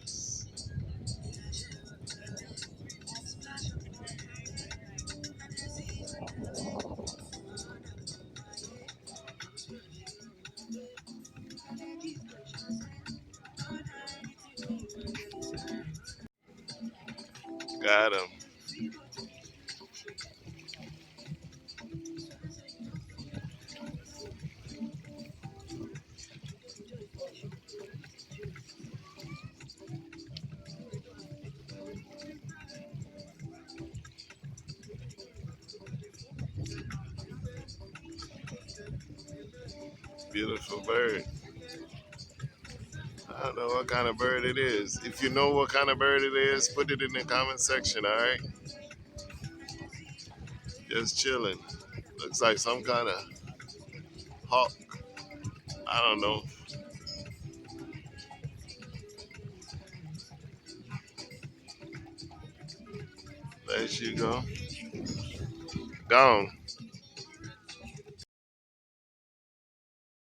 this. Got him. Beautiful bird. I don't know what kind of bird it is. If you know what kind of bird it is, put it in the comment section, all right? Just chilling. Looks like some kind of hawk. I don't know. There she go. Gone.